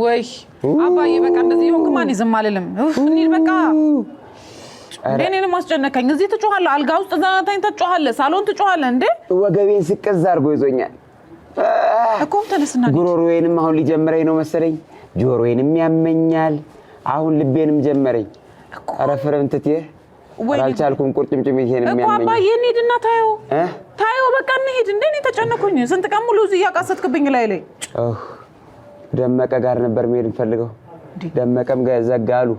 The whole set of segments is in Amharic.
ወይ አባዬ በቃ እንደዚህ ይሆንክ ማን ይዘም አልልም እንዴ በቃ እኔንም አስጨነቀኝ እዚህ ትጮሃለህ አልጋ ውስጥ ዛታኝ ትጮሃለህ ሳሎን ትጮሃለህ እንዴ ወገቤን ስቀዝ አርጎ ይዞኛል እኮ ተነስና ጉሮሮዬንም አሁን ሊጀምረኝ ነው መሰለኝ ጆሮዬንም ያመኛል አሁን ልቤንም ጀመረኝ አረፈረም ትቴ አልቻልኩም ቁርጭምጭሚቴንም ያመኛል እኮ አባዬ እንሂድና ታየው በቃ እንሂድ እንዴ እኔ ተጨነኩኝ ስንት ቀን ሙሉ እዚህ ያቃሰትክብኝ ላይ ደመቀ ጋር ነበር መሄድ ፈልገው ደመቀም ጋር ዘጋሉ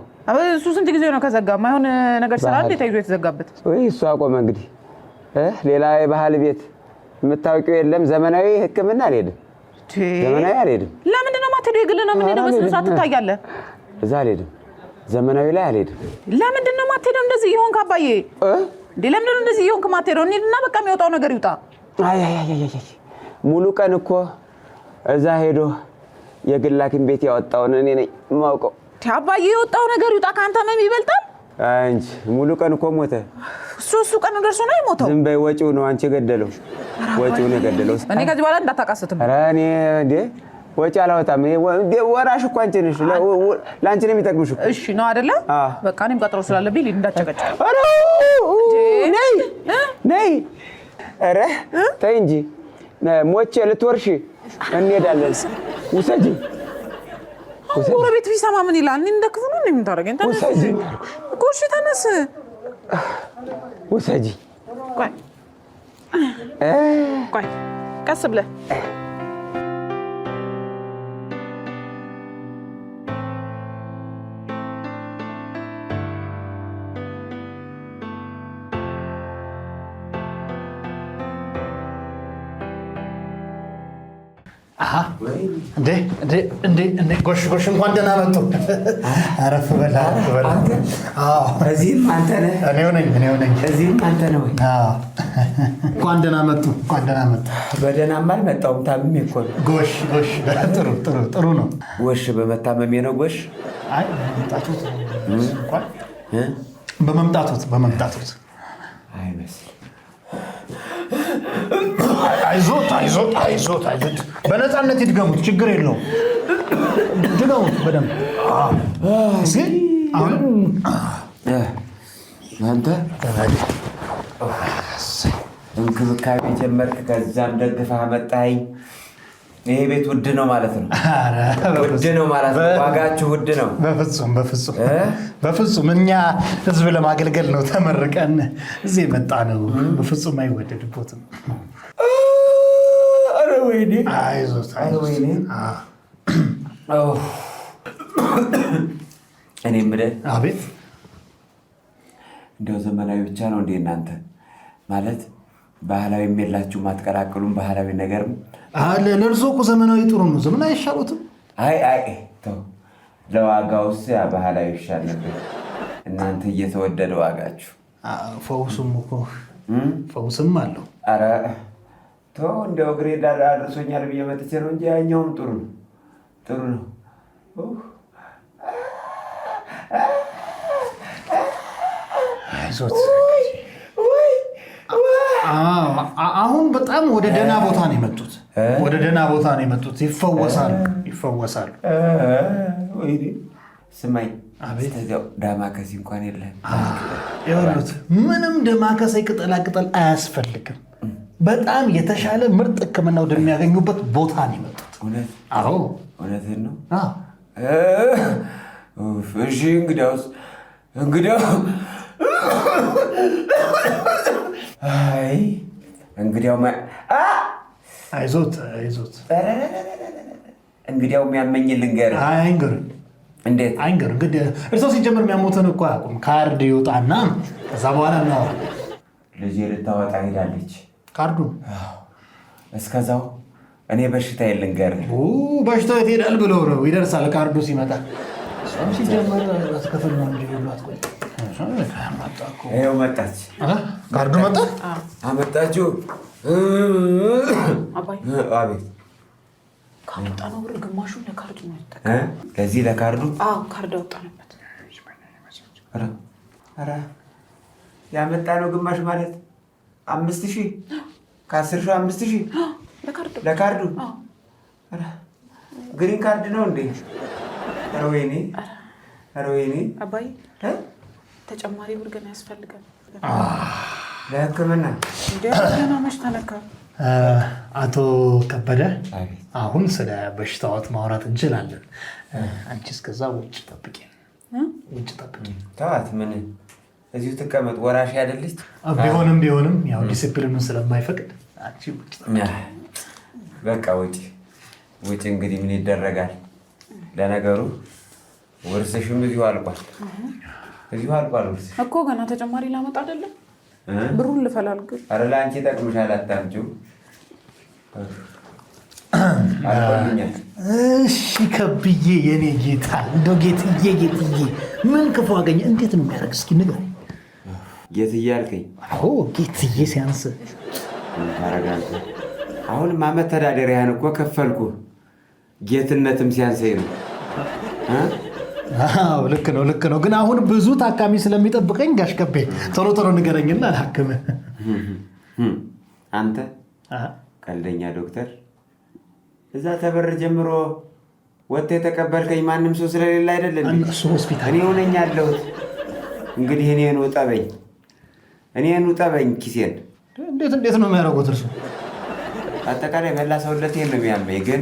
እሱ ስንት ጊዜ ነው ከዘጋ ማይሆን ነገር ስላል ተይዞ የተዘጋበት ወይ እሱ አቆመ እንግዲህ ሌላ የባህል ቤት የምታውቂው የለም ዘመናዊ ህክምና አልሄድም ዘመናዊ አልሄድም ለምንድን ነው ማትሄደው የግል ነው ምን ነው በስንት ሰዓት ትታያለህ እዛ አልሄድም ዘመናዊ ላይ አልሄድም ለምንድን ነው ማትሄደው እንደዚህ ይሆን ካባዬ እንዴ ለምንድን ነው እንደዚህ ይሆን ከማትሄደው እንሂድና በቃ የሚወጣው ነገር ይውጣ አይ ሙሉ ቀን እኮ እዛ ሄዶ የግላኪን ቤት ያወጣውን እኔ ነኝ ማውቀው ታባዬ የወጣው ነገር ይውጣ ካንተ ምን ይበልጣል አንቺ ሙሉ ቀን እኮ ሞተ ሱሱ ቀን ደርሶ ነው የሞተው ዝም በይ ወጪው ነው አንቺ ገደለው ወጪው ነው ገደለው እኔ ከዚህ በኋላ እንዳታቃስትም ኧረ እኔ እንዴ ወጪ አላወጣም ወራሽ እኮ አንቺ ነሽ ላንቺ ነው የሚጠቅምሽ እሺ ነው አይደለ በቃ እኔም ቀጥሮ ስላለብኝ እንዳጨቀጨ ኧረ ነይ ኧረ ተይ እንጂ ሞቼ ልትወርሺ እንሄዳለን ውሰጂ ጎረቤት ቢሰማ ምን ይላል እኔ እንደክፉ ነው የምታረገኝ ተነስ ጎሽ ተነስ ውሰጂ ቆይ ቀስ ብለህ እንዴ ጎሽ እንኳን ደህና መጡ አረፍ በላ እዚህም አንተ ነህ እኔው ነኝ እዚህም አንተ ነህ ወይ እንኳን ደህና መጡ በደህናማ አልመጣሁም ታምሜ እኮ ነው ጎሽ ጥሩ ነው ጎሽ በመታመሜ ነው ጎሽ አይ በመምጣቱት አይመስል አይዞት በነፃነት ይድገሙት ችግር የለውም ድገሙት በደንብ ግን አሁን አንተ እንክብካቤ ጀመርክ ከዛም ደግፈህ አመጣኸኝ ይሄ ቤት ውድ ነው ማለት ነው ውድ ነው ማለት ነው ዋጋችሁ ውድ ነው በፍጹም እኛ ህዝብ ለማገልገል ነው ተመርቀን እዚህ መጣ ነው በፍጹም አይወደድቦትም አረ ወይኔ አይዞት እኔ ምንድን አቤት እንደው ዘመናዊ ብቻ ነው እንዴ እናንተ ማለት ባህላዊ የላችሁ ማትቀላቅሉም ባህላዊ ነገርም ለእርሶ እኮ ዘመናዊ ጥሩ ነው ዘመናዊ አይሻሉትም አይ ተው ለዋጋውስ ያ ባህላዊ ይሻል ነበር እናንተ እየተወደደ ዋጋችሁ ፈውስም አለው አረ ተው እንደው ግሬ ዳር አድርሶኛል ብዬ መጥቼ ነው እንጂ ያኛውም ጥሩ ነው አይዞት አሁን በጣም ወደ ደህና ቦታ ነው የመጡት ይፈወሳሉ ወይኔ ስማኝ አቤት ዳማከሴ እንኳን የለም ይኸውልህ ምንም ዳማከሴ ቅጠላቅጠል አያስፈልግም በጣም የተሻለ ምርጥ ህክምና ወደሚያገኙበት ቦታ ነው የመጡት እውነትህን ነው እሺ እንግዲያው አይዞት እንግዲያው የሚያመኝ ልንገርህ አይንገርም እንዴት አይንገርም እንግዲህ እርሶ ሲጀምር የሚያሞተን እኮ አያውቁም ካርድ ይወጣና ከዛ በኋላ ነው ልጄ ልታወጣ ሄዳለች ካርዱ እስከዛው እኔ በሽታ ልንገርህ በሽታው ይሄዳል ብለው ነው ይደርሳል ካርዱ ሲመጣ ሲጀምር አስከፈል ነው እንዴ ብሏት ቆይ ይኸው መጣች ካርዱ መጣ አመጣችሁ አቤት ካርድ ነው ብር ግማሹን ለካርዱ ነው ለዚህ ለካርዱ ካርድ አወጣንበት ያመጣነው ግማሽ ማለት 5000 ከ10 ሺህ 5000 ለካርዱ ግሪን ካርድ ነው እንዴ? ኧረ ወይኔ አባዬ ተጨማሪ ብር ግን ያስፈልጋል ለሕክምና። ገና መች ተነካ? አቶ ከበደ አሁን ስለ በሽታዎት ማውራት እንችላለን። አንቺ እስከዛ ውጭ ጠብቂ። ተዋት። ምን እዚሁ ትቀመጥ? ወራሽ አይደለች? ቢሆንም ያው ዲሲፕሊኑን ስለማይፈቅድ አንቺ ውጭ ጠብቂ። በቃ ውጭ። እንግዲህ ምን ይደረጋል? ለነገሩ ውርስሽም እዚሁ አልቋል። ውርስሽ እኮ ገና ተጨማሪ ላመጣ አይደለም ብሩን ልፈላልግ። ኧረ ለአንቺ ጠቅምሻል፣ አታምጪው። አልቆልኛል። እሺ ከብዬ የኔ ጌታ፣ እንደው ጌትዬ ምን ክፉ አገኘ? እንዴት ነው የሚያደርግ? እስኪ ንገረኝ። ጌትዬ አልከኝ? አዎ ጌትዬ ሲያንስ ታረጋለህ። አሁንማ መተዳደሪያህን እኮ ከፈልኩ። ጌትነትም ሲያንሰኝ ነው። ልክ ነው። ግን አሁን ብዙ ታካሚ ስለሚጠብቀኝ ጋሽ ከቤ ቶሎ ንገረኝና አልሐክምህ። አንተ ቀልደኛ ዶክተር፣ እዛ ተበር ጀምሮ ወጥተህ የተቀበልከኝ ማንም ሰው ስለሌለ አይደለም እሱ ሆስፒታል እኔ ሆነኝ ያለሁት። እንግዲህ እኔን ውጠበኝ ኪሴን። እንዴት ነው የሚያደርጉት እርሱ? አጠቃላይ መላ ሰውነቴን ነው የሚያመኝ። ግን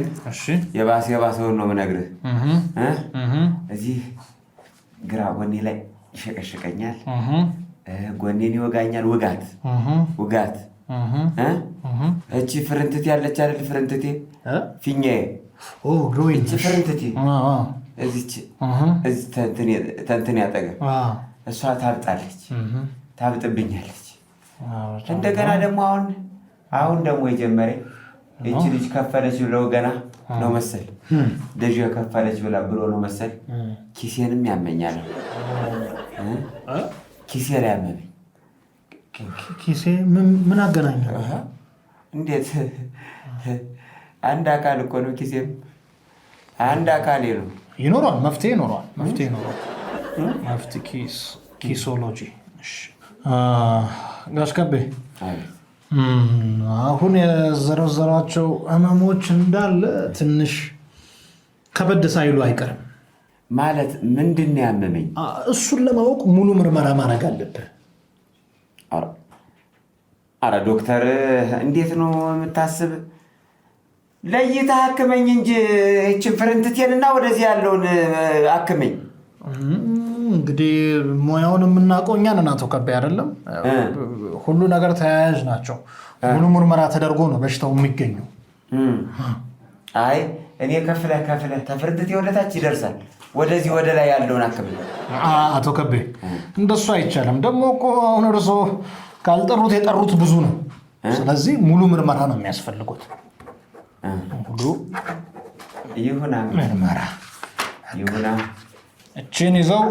የባሰውን ነው የምነግርህ። እዚህ ግራ ጎኔ ላይ ይሸቀሽቀኛል፣ ጎኔን ይወጋኛል። ውጋት እቺ ፍርንትቴ ያለች አይደል? ፍርንትቴ ፊኛዬ፣ እቺ ፍርንትቴ እዚች ተንትን ያጠገብ እሷ ታብጣለች፣ ታብጥብኛለች። እንደገና ደግሞ አሁን ደግሞ የጀመረኝ እቺ ልጅ ከፈለች ብለው ገና ነው መሰል ደጅ ከፈለች ብሎ ነው መሰል ኪሴንም ያመኛል። ኪሴ ላይ ያመመኝ። ኪሴ ምን አገናኘው? እንዴት አንድ አካል እኮ ነው። ኪሴም አንድ አካል ነው። ይኖራል፣ መፍትሄ ይኖራል። ኪሶሎጂ። ጋሽ ከቤ አሁን የዘረዘራቸው ህመሞች እንዳለ ትንሽ ከበድ ሳይሉ አይቀርም። ማለት ምንድን ነው ያመመኝ? እሱን ለማወቅ ሙሉ ምርመራ ማድረግ አለብህ። አረ ዶክተር፣ እንዴት ነው የምታስብ? ለይተህ አክመኝ እንጂ እችን ፍርንትቴንና ወደዚህ ያለውን አክመኝ። እንግዲህ ሙያውን የምናውቀው እኛ ነን አቶ ከቤ፣ አይደለም? ሁሉ ነገር ተያያዥ ናቸው። ሙሉ ምርመራ ተደርጎ ነው በሽታው የሚገኘው። አይ እኔ ከፍለህ ተፍርንትቴ ወደታች ይደርሳል። ወደዚህ ወደ ላይ ያለውን አክመኝ። አቶ ከቤ እንደሱ አይቻልም። ደግሞ እኮ አሁን እርሶ ካልጠሩት የጠሩት ብዙ ነው። ስለዚህ ሙሉ ምርመራ ነው የሚያስፈልጉት። ሙሉ ምርመራ ይሁና። እችን ይዘው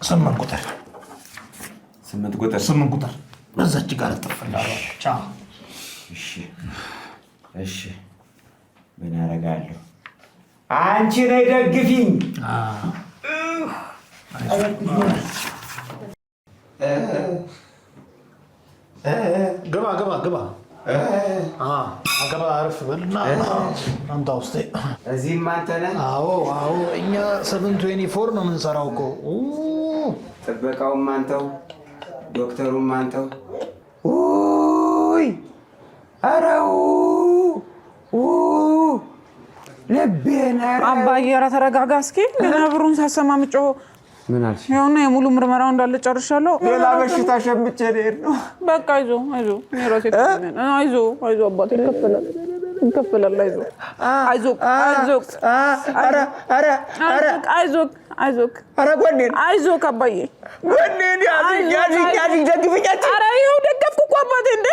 8 ቁጥር በዛች ጋር ተፈላልቻ። እሺ ምን ያደርጋለሁ? አንቺ ነይ ደግፊኝ። ግባ አረፍ በልና አንተ ውስጥ እዚህም አንተ ነህ? አዎ እኛ 724 ነው የምንሰራው እኮ። ጥበቃውም አንተው፣ ዶክተሩም አንተው። ልቤን አባዬ፣ ኧረ ተረጋጋ እስኪ። ገና ብሩን ሳሰማ ምጮህ ምን አልሽ? ያውና የሙሉ ምርመራው እንዳለ ጨርሻለሁ። ሌላ በሽታ ሸምቼ ልሄድ ነው። በቃ አይዞህ እኔ ራሴ አይዞህ አባቴ፣ ይከፈላል። አይዞህ አይዞህ አባዬ፣ ጎኔን ያዝኝ ደግፍኛች። ኧረ ይኸው ደገፍኩ እኮ አባቴ። እንደ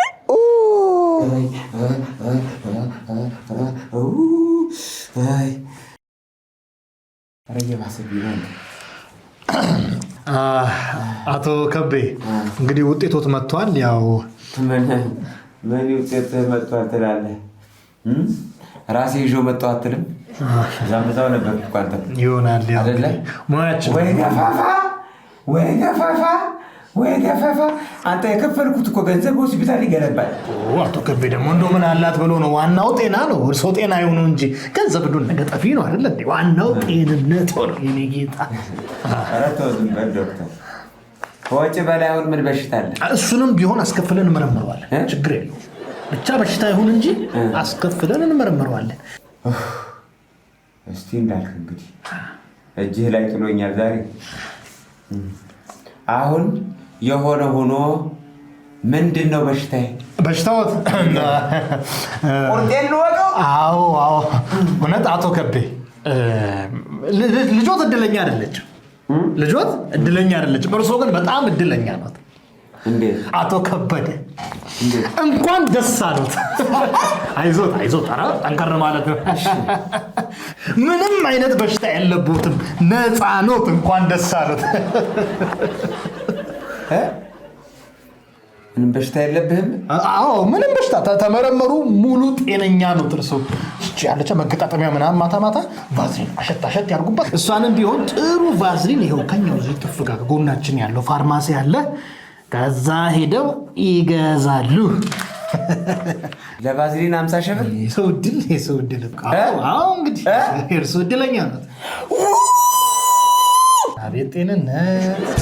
ኧረ እየባሰብኝ ነው። አቶ ከቤ እንግዲህ ውጤቶት መጥቷል። ያው ምን ውጤት መጥቷል ትላለህ? ራሴ ይዤው መጣሁ አትልም? ዛምታው ነበር እኮ አንተ ይሆናል አይደለ? ሙያችን ወይ ገፋፋ ወይ ገፈፋ አንተ የከፈልኩት እኮ ገንዘብ ሆስፒታል ይገነባል። አቶ ከቤ ደግሞ እንደው ምን አላት ብሎ ነው? ዋናው ጤና ነው። እርሶ ጤና ይሁኑ እንጂ ገንዘብ እንደው ነገ ጠፊ ነው አይደል እንዴ? ዋናው ጤንነት ነው የኔ ጌታ። ኧረ ተው ዝም በል ዶክተር። ከወጪ በላይ አሁን ምን በሽታ አለ? እሱንም ቢሆን አስከፍለን እንመረምረዋለን። ችግር የለውም። ብቻ በሽታ ይሁን እንጂ አስከፍለን እንመረምረዋለን። እስቲ እንዳልክ እንግዲህ እጅህ ላይ ጥሎኛል ዛሬ። አሁን የሆነ ሆኖ ምንድን ነው በሽታዬ? በሽታዎት ቁርጤን ልወቀው? አዎ እውነት አቶ ከቤ ልጆት እድለኛ አይደለችም። ልጆት እድለኛ አይደለችም። እርሶ ግን በጣም እድለኛ ናት። አቶ ከበደ እንኳን ደስ አሉት። አይዞት ኧረ ጠንከር ማለት ነው። ምንም አይነት በሽታ የለቦትም፣ ነፃ ኖት። እንኳን ደስ አሉት። ምንም በሽታ የለብህም? አዎ ምንም በሽታ ተመረመሩ፣ ሙሉ ጤነኛ ነው። እርሶ እቺ ያለች መገጣጠሚያ ምናምን ማታ ቫዝሊን አሸት ያርጉባት። እሷንም ቢሆን ጥሩ ቫዝሊን ይሄው ከኛው እዚህ ጥፍጋ ጎናችን ያለው ፋርማሲ አለ። ከዛ ሄደው ይገዛሉ። ለቫዝሊን 50 ሺህ ብር? የሰው ድል። አዎ እንግዲህ እርሶ እድለኛ ነው። አቤት ጤንነት።